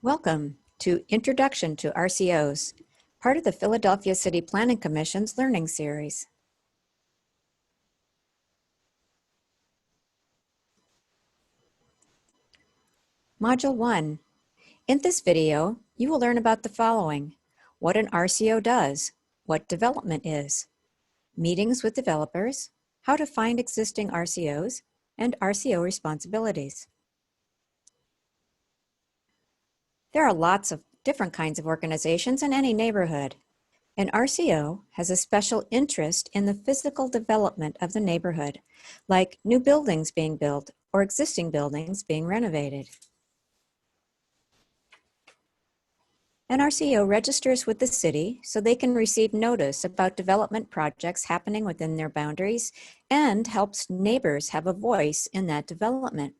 Welcome to Introduction to RCOs, part of the Philadelphia City Planning Commission's Learning Series. Module 1. In this video, you will learn about the following: what an RCO does, what development is, meetings with developers, how to find existing RCOs, and RCO responsibilities. There are lots of different kinds of organizations in any neighborhood. An RCO has a special interest in the physical development of the neighborhood, like new buildings being built or existing buildings being renovated. An RCO registers with the city so they can receive notice about development projects happening within their boundaries and helps neighbors have a voice in that development.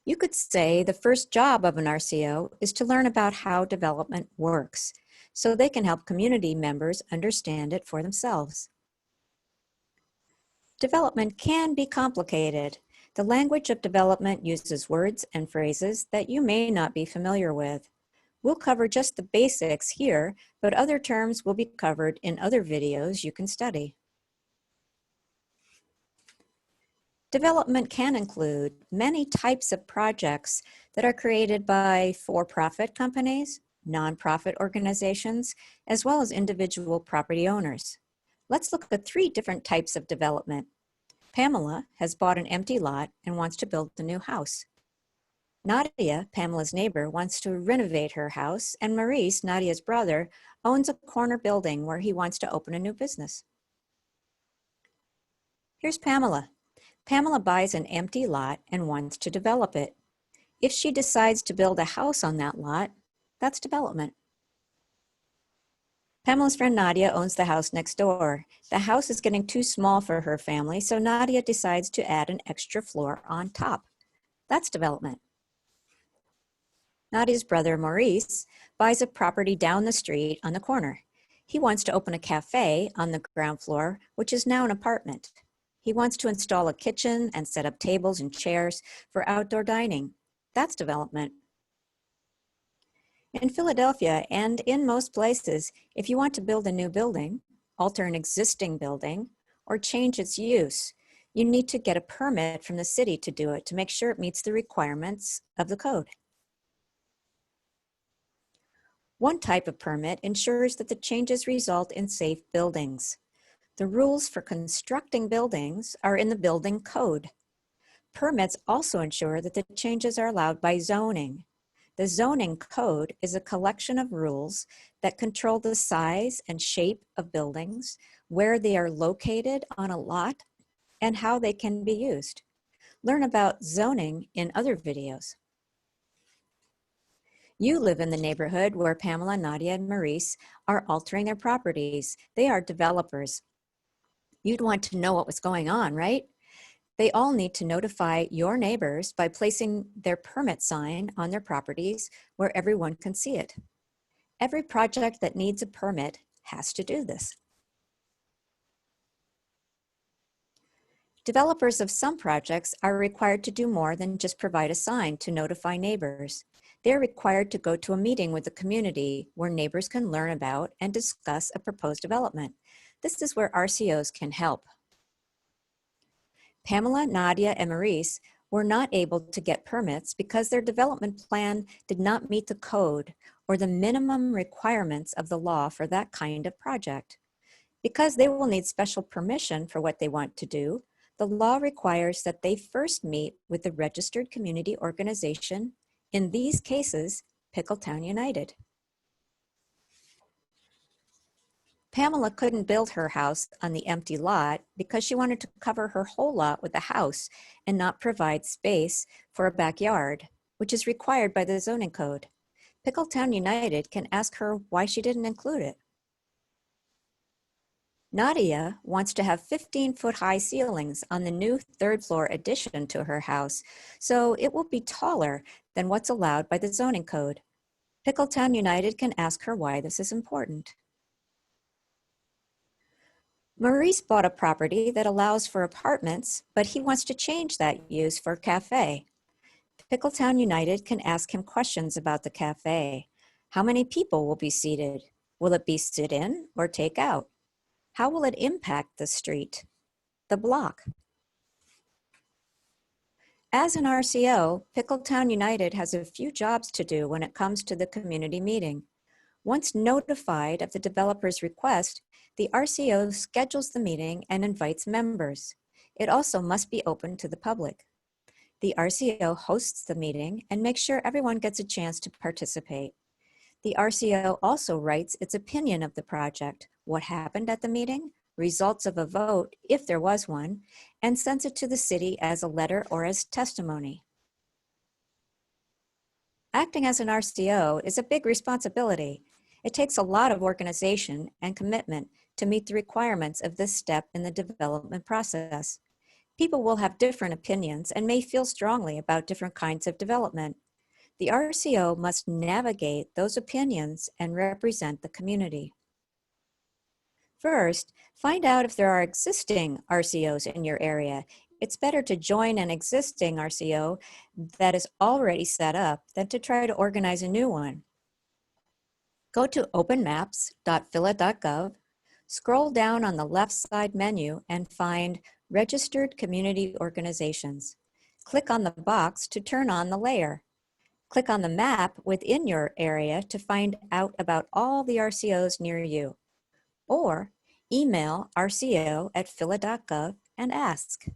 You could say the first job of an RCO is to learn about how development works, so they can help community members understand it for themselves. Development can be complicated. The language of development uses words and phrases that you may not be familiar with. We'll cover just the basics here, but other terms will be covered in other videos you can study. Development can include many types of projects that are created by for-profit companies, nonprofit organizations, as well as individual property owners. Let's look at 3 different types of development. Pamela has bought an empty lot and wants to build a new house. Nadia, Pamela's neighbor, wants to renovate her house, and Maurice, Nadia's brother, owns a corner building where he wants to open a new business. Here's Pamela. Pamela buys an empty lot and wants to develop it. If she decides to build a house on that lot, that's development. Pamela's friend Nadia owns the house next door. The house is getting too small for her family, so Nadia decides to add an extra floor on top. That's development. Nadia's brother Maurice buys a property down the street on the corner. He wants to open a cafe on the ground floor, which is now an apartment. He wants to install a kitchen and set up tables and chairs for outdoor dining. That's development. In Philadelphia and in most places, if you want to build a new building, alter an existing building, or change its use, you need to get a permit from the city to do it to make sure it meets the requirements of the code. One type of permit ensures that the changes result in safe buildings. The rules for constructing buildings are in the building code. Permits also ensure that the changes are allowed by zoning. The zoning code is a collection of rules that control the size and shape of buildings, where they are located on a lot, and how they can be used. Learn about zoning in other videos. You live in the neighborhood where Pamela, Nadia, and Maurice are altering their properties. They are developers. You'd want to know what was going on, right? They all need to notify your neighbors by placing their permit sign on their properties where everyone can see it. Every project that needs a permit has to do this. Developers of some projects are required to do more than just provide a sign to notify neighbors. They're required to go to a meeting with the community where neighbors can learn about and discuss a proposed development. This is where RCOs can help. Pamela, Nadia, and Maurice were not able to get permits because their development plan did not meet the code or the minimum requirements of the law for that kind of project. Because they will need special permission for what they want to do, the law requires that they first meet with the registered community organization, in these cases, Pickletown United. Pamela couldn't build her house on the empty lot because she wanted to cover her whole lot with a house and not provide space for a backyard, which is required by the zoning code. Pickletown United can ask her why she didn't include it. Nadia wants to have 15-foot-high ceilings on the new 3rd floor addition to her house, so it will be taller than what's allowed by the zoning code. Pickletown United can ask her why this is important. Maurice bought a property that allows for apartments, but he wants to change that use for a cafe. Pickletown United can ask him questions about the cafe. How many people will be seated? Will it be sit-in or take-out? How will it impact the street, the block? As an RCO, Pickletown United has a few jobs to do when it comes to the community meeting. Once notified of the developer's request, the RCO schedules the meeting and invites members. It also must be open to the public. The RCO hosts the meeting and makes sure everyone gets a chance to participate. The RCO also writes its opinion of the project, what happened at the meeting, results of a vote, if there was one, and sends it to the city as a letter or as testimony. Acting as an RCO is a big responsibility. It takes a lot of organization and commitment to meet the requirements of this step in the development process. People will have different opinions and may feel strongly about different kinds of development. The RCO must navigate those opinions and represent the community. First, find out if there are existing RCOs in your area. It's better to join an existing RCO that is already set up than to try to organize a new one. Go to openmaps.phila.gov, scroll down on the left side menu and find Registered Community Organizations. Click on the box to turn on the layer. Click on the map within your area to find out about all the RCOs near you. Or email rco@phila.gov and ask.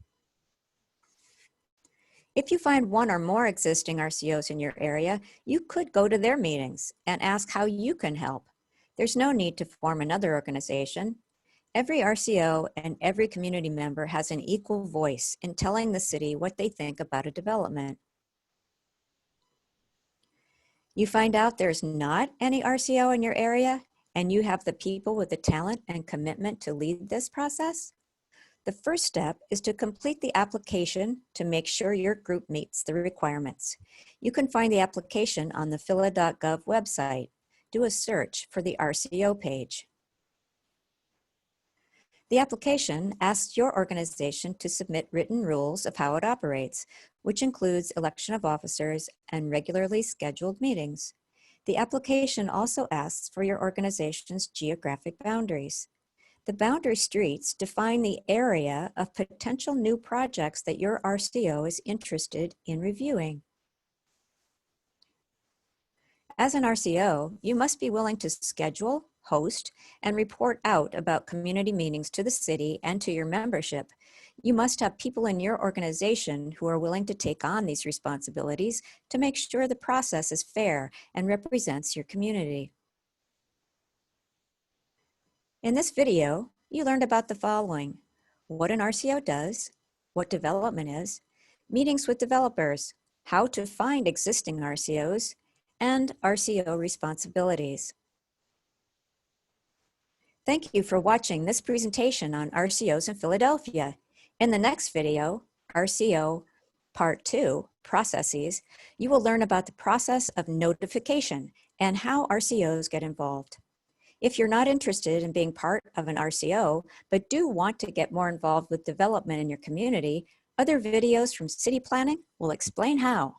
If you find one or more existing RCOs in your area, you could go to their meetings and ask how you can help. There's no need to form another organization. Every RCO and every community member has an equal voice in telling the city what they think about a development. You find out there's not any RCO in your area, and you have the people with the talent and commitment to lead this process? The first step is to complete the application to make sure your group meets the requirements. You can find the application on the phila.gov website. Do a search for the RCO page. The application asks your organization to submit written rules of how it operates, which includes election of officers and regularly scheduled meetings. The application also asks for your organization's geographic boundaries. The boundary streets define the area of potential new projects that your RCO is interested in reviewing. As an RCO, you must be willing to schedule, host, and report out about community meetings to the city and to your membership. You must have people in your organization who are willing to take on these responsibilities to make sure the process is fair and represents your community. In this video, you learned about the following: what an RCO does, what development is, meetings with developers, how to find existing RCOs, and RCO responsibilities. Thank you for watching this presentation on RCOs in Philadelphia. In the next video, RCO Part 2, Processes, you will learn about the process of notification and how RCOs get involved. If you're not interested in being part of an RCO, but do want to get more involved with development in your community, other videos from city planning will explain how.